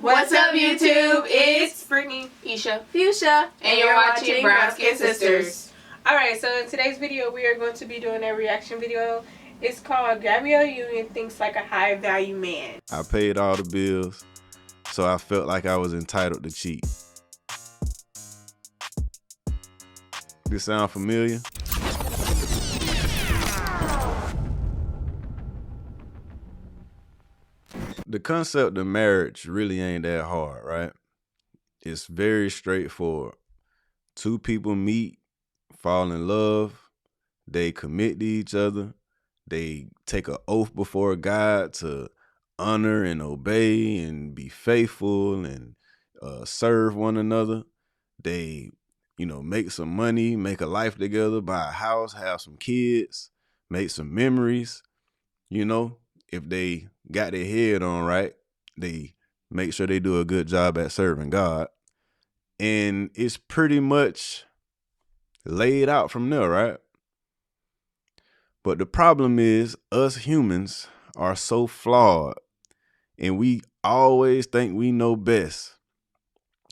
What's up, YouTube? It's Brittany, Isha, Fuchsia, and you're watching Brown Skin Sisters. Alright, so in today's video, we are going to be doing a reaction video. It's called Gabrielle Union Thinks Like a High Value Man. I paid all the bills, so I felt like I was entitled to cheat. This sound familiar? The concept of marriage really ain't that hard, right? It's very straightforward. Two people meet, fall in love, they commit to each other, they take an oath before God to honor and obey and be faithful and serve one another. They, make some money, make a life together, buy a house, have some kids, make some memories. If they got their head on right, they make sure they do a good job at serving God. And it's pretty much laid out from there, right? But the problem is us humans are so flawed and we always think we know best.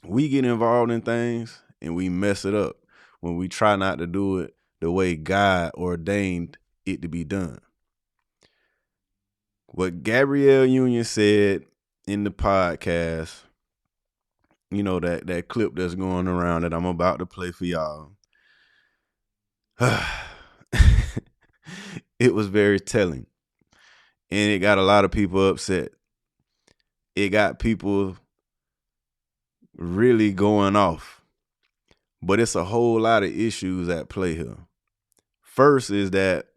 We get involved in things and we mess it up when we try not to do it the way God ordained it to be done. What Gabrielle Union said in the podcast, that clip that's going around that I'm about to play for y'all, it was very telling. And it got a lot of people upset. It got people really going off. But it's a whole lot of issues at play here. First is that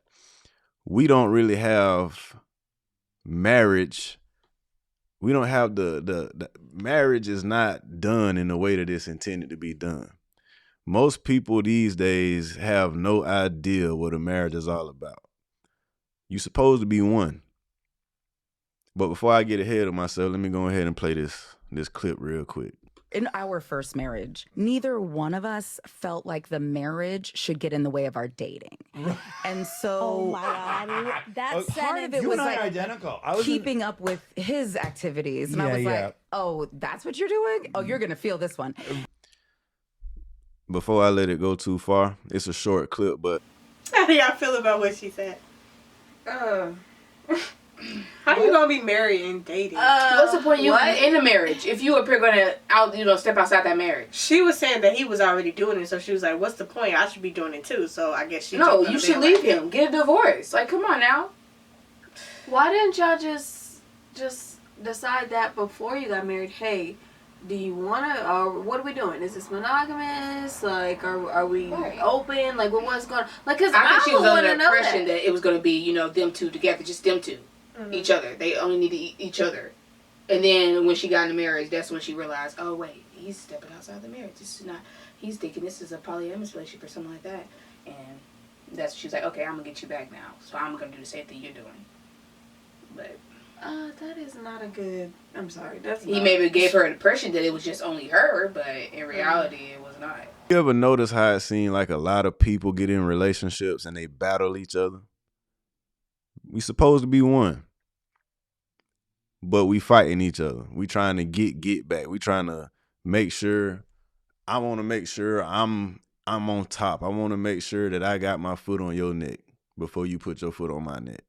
we don't really have marriage. We don't have the marriage is not done in the way that it's intended to be done. Most people these days have no idea what a marriage is all about. You're supposed to be one. But before I get ahead of myself, let me go ahead and play this clip real quick. In our first marriage, neither one of us felt like the marriage should get in the way of our dating. And so oh my God. That's part of it was like identical. keeping up with his activities. And I was like, oh, that's what you're doing? Oh, you're going to feel this one. Before I let it go too far, it's a short clip, but How do y'all feel about what she said? How you gonna be married and dating? What's the point you in a marriage if you up here gonna step outside that marriage? She was saying that he was already doing it, so she was like, "What's the point? I should be doing it too." So I guess she. No, you should leave him. Get a divorce. Like, come on now. Why didn't y'all just decide that before you got married? Hey, do you want to, or what are we doing? Is this monogamous? Like, are we open? Like, what's going on? Like, because I think she was under the impression that it was going to be, them two together, just them two. Each other. They only need to eat each other. And then when she got in the marriage, that's when she realized, oh wait, he's stepping outside the marriage. This is not, he's thinking this is a polyamorous relationship or something like that. And that's she was like, okay, I'm gonna get you back now. So I'm gonna do the same thing you're doing. But that is not a good, I'm sorry. That's he maybe gave her an impression that it was just only her, but in reality it was not. You ever notice how it seemed like a lot of people get in relationships and they battle each other? We supposed to be one. But we fighting each other. We trying to get back. We trying to make sure. I want to make sure I'm on top. I want to make sure that I got my foot on your neck before you put your foot on my neck.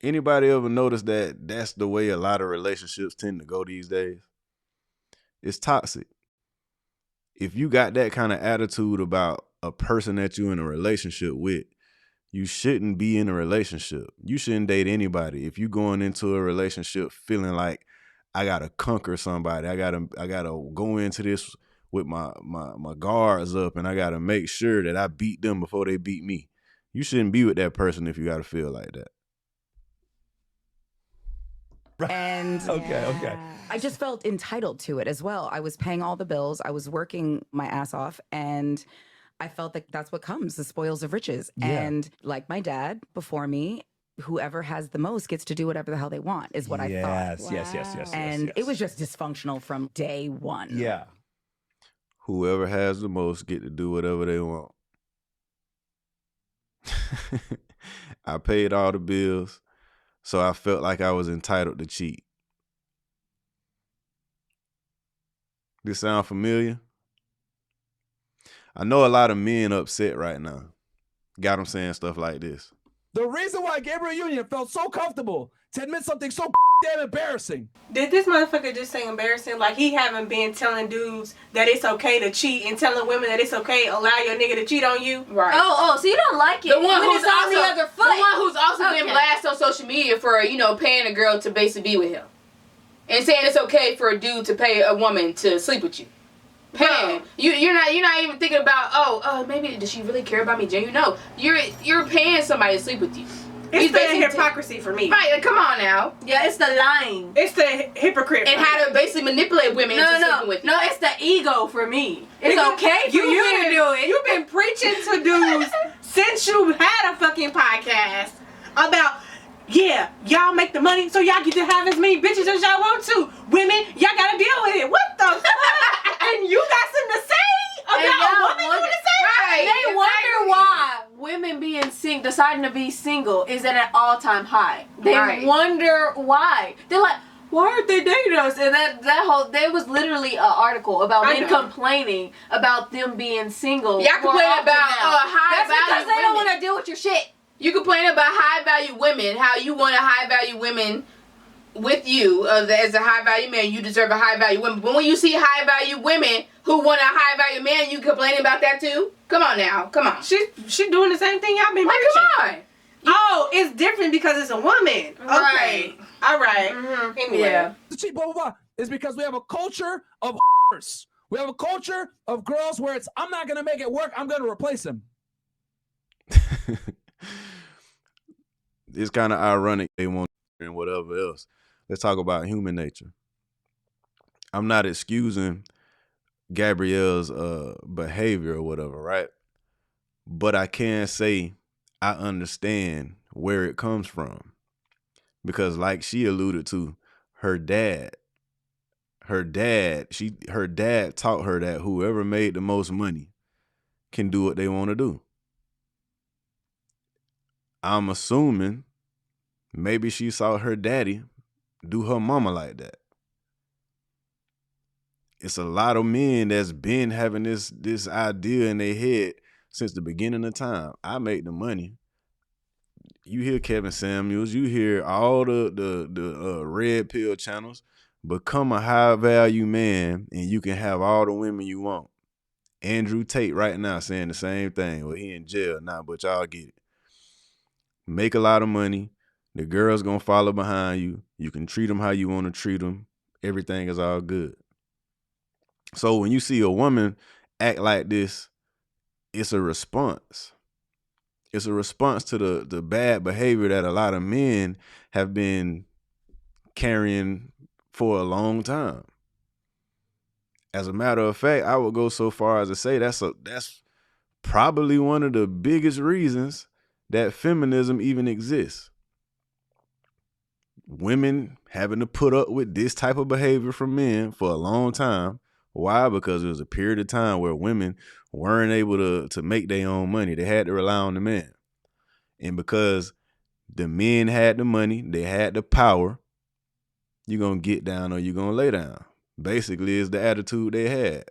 Anybody ever notice that that's the way a lot of relationships tend to go these days? It's toxic. If you got that kind of attitude about a person that you're in a relationship with, you shouldn't be in a relationship. You shouldn't date anybody. If you're going into a relationship feeling like I gotta conquer somebody, I gotta go into this with my guards up, and I gotta make sure that I beat them before they beat me. You shouldn't be with that person if you gotta feel like that. And okay. I just felt entitled to it as well. I was paying all the bills. I was working my ass off, and I felt like that's what comes, the spoils of riches. Yeah. And like my dad before me, whoever has the most gets to do whatever the hell they want, is what I thought. Yes. And it was just dysfunctional from day one. Yeah. Whoever has the most get to do whatever they want. I paid all the bills, so I felt like I was entitled to cheat. This sound familiar? I know a lot of men upset right now. Got them saying stuff like this. The reason why Gabrielle Union felt so comfortable to admit something so damn embarrassing. Did this motherfucker just say embarrassing? Like he haven't been telling dudes that it's okay to cheat and telling women that it's okay allow your nigga to cheat on you? Right. Oh, so you don't like it. The one who's on also the other foot. The one who's also been blasted on social media for, paying a girl to basically be with him. And saying it's okay for a dude to pay a woman to sleep with you. Paying. You're not even thinking about, maybe does she really care about me? No. You're paying somebody to sleep with you. It's the hypocrisy for me. Right, come on now. Yeah, it's the lying. It's the hypocrite. And how to basically manipulate women into sleeping with you. No, it's the ego for me. It's okay for you to do it. You've been preaching to dudes since you had a fucking podcast about, yeah, y'all make the money so y'all get to have as many bitches as y'all want to. Women, y'all gotta deal with it. What the fuck? And you got something to say about a woman doing the same? Right. They wonder why women deciding to be single is at an all-time high. They wonder why. They're like, why aren't they dating us? And there was literally an article about men complaining about them being single. Y'all complain about high That's value because they don't want to deal with your shit. You complain about high value women, how you want a high value women with you as a high value man. You deserve a high value woman. But when you see high value women who want a high value man, you complaining about that too? Come on now, come on. She doing the same thing y'all been preaching. Come on. Oh, it's different because it's a woman. Right. Okay. All right. Mm-hmm. Anyway. Yeah. The cheat, blah, blah, blah. It's because we have a culture of we have a culture of girls where it's, I'm not going to make it work. I'm going to replace him. It's kind of ironic they want and whatever else. Let's talk about human nature. I'm not excusing Gabrielle's behavior or whatever, right? But I can say I understand where it comes from. Because like she alluded to, her dad taught her that whoever made the most money can do what they want to do. I'm assuming maybe she saw her daddy do her mama like that. It's a lot of men that's been having this idea in their head since the beginning of time. I make the money. You hear Kevin Samuels, you hear all the red pill channels. Become a high value man and you can have all the women you want. Andrew Tate right now saying the same thing. Well, he in jail now, but y'all get it. Make a lot of money. The girl's gonna follow behind you. You can treat them how you want to treat them. Everything is all good. So when you see a woman act like this, it's a response. It's a response to the bad behavior that a lot of men have been carrying for a long time. As a matter of fact, I would go so far as to say that's probably one of the biggest reasons that feminism even exists. Women having to put up with this type of behavior from men for a long time. Why? Because there was a period of time where women weren't able to make their own money. They had to rely on the man. And because the men had the money, they had the power, you're going to get down or you're going to lay down. Basically, is the attitude they had.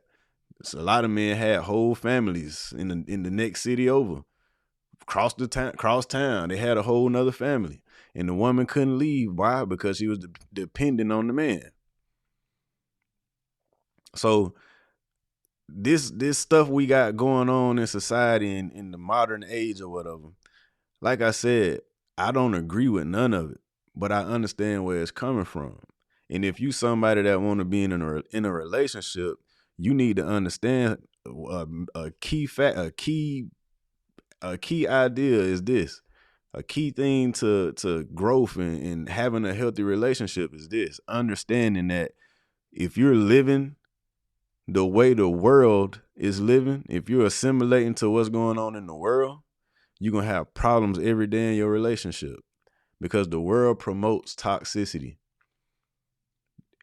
So a lot of men had whole families in the next city over. Cross town. They had a whole nother family. And the woman couldn't leave. Why? Because she was dependent on the man. So this stuff we got going on in society in the modern age or whatever, like I said, I don't agree with none of it, but I understand where it's coming from. And if you somebody that want to be in a relationship, you need to understand a key idea is this. A key thing to growth and having a healthy relationship is this. Understanding that if you're living the way the world is living, if you're assimilating to what's going on in the world, you're going to have problems every day in your relationship because the world promotes toxicity.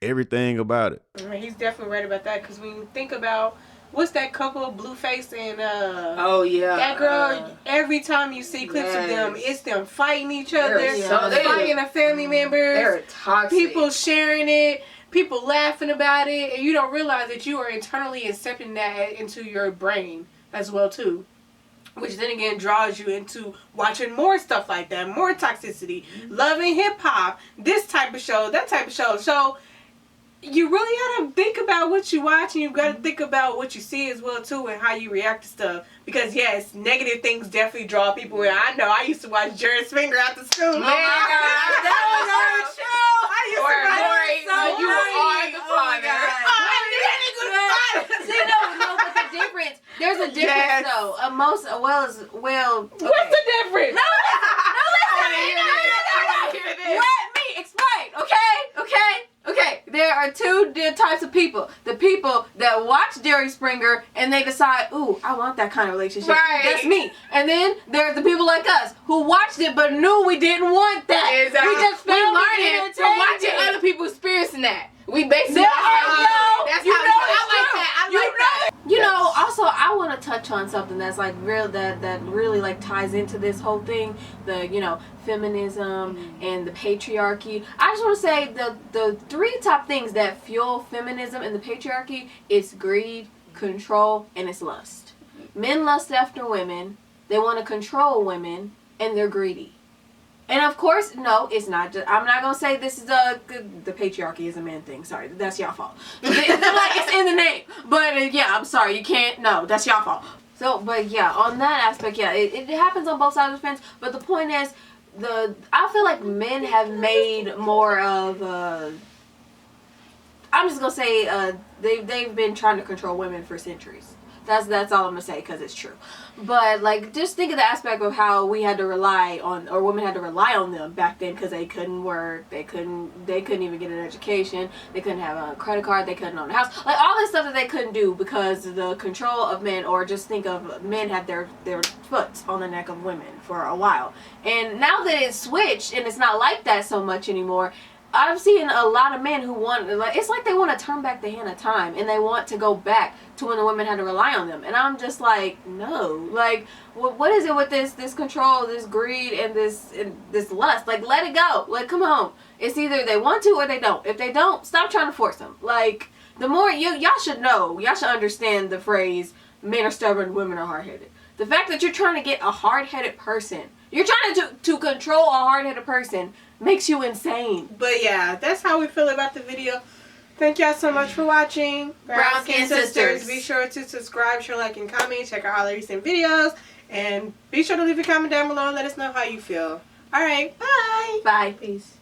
Everything about it. He's definitely right about that because when you think about what's that couple, Blueface and that girl, every time you see clips of them, it's them fighting each other, fighting a family member, they're toxic. People sharing it, people laughing about it, and you don't realize that you are internally accepting that into your brain as well too. Which then again draws you into watching more stuff like that, more toxicity, loving hip hop, this type of show, that type of show. So you really gotta think about what you watch, and you gotta think about what you see as well too, and how you react to stuff. Because yes, negative things definitely draw people in. I know. I used to watch Jerry Springer after school. Oh my God, that was our show. I used to watch it so you are the father. See, no, but the difference. There's a difference though. What's the difference? Let me explain, okay? There are two types of people. The people that watch Jerry Springer and they decide, ooh, I want that kind of relationship. Right. That's me. And then there's the people like us who watched it but knew we didn't want that. Exactly. We just found learned from watching other people experiencing that. We basically That's how I like that. You know, also I want to touch on something that's like real that really like ties into this whole thing, the feminism and the patriarchy. I just want to say the three top things that fuel feminism and the patriarchy is greed, control, and it's lust. Men lust after women, they want to control women, and they're greedy. And of course, no, it's not just, I'm not gonna say this is the patriarchy is a man thing. Sorry, that's y'all fault. It's in the name. But yeah, I'm sorry, you can't. No, that's y'all fault. So, but yeah, on that aspect, yeah, it happens on both sides of the fence. But the point is, I feel like men have made more of. I'm just gonna say they've been trying to control women for centuries. That's all I'm gonna say because it's true. But like, just think of the aspect of how we had to rely on, or women had to rely on them back then because they couldn't work, they couldn't even get an education, they couldn't have a credit card, they couldn't own a house, like all this stuff that they couldn't do because of the control of men. Or just think of men had their foot on the neck of women for a while. And now that it's switched and it's not like that so much anymore, I'm seeing a lot of men who want, like, it's like they want to turn back the hand of time and they want to go back to when the women had to rely on them. And I'm just like, no. Like, what is it with this control, this greed, and this lust? Like, let it go. Like, come on. It's either they want to or they don't. If they don't, stop trying to force them. Like, the more, y'all should know, y'all should understand the phrase, men are stubborn, women are hard-headed. The fact that you're trying to get a hard-headed person, you're trying to control a hard-headed person, makes you insane. But yeah, that's how we feel about the video. Thank y'all so much for watching. Brown Skin Sisters. Be sure to subscribe, share, like, and comment. Check out all the recent videos. And be sure to leave a comment down below and let us know how you feel. Alright, bye. Bye. Peace.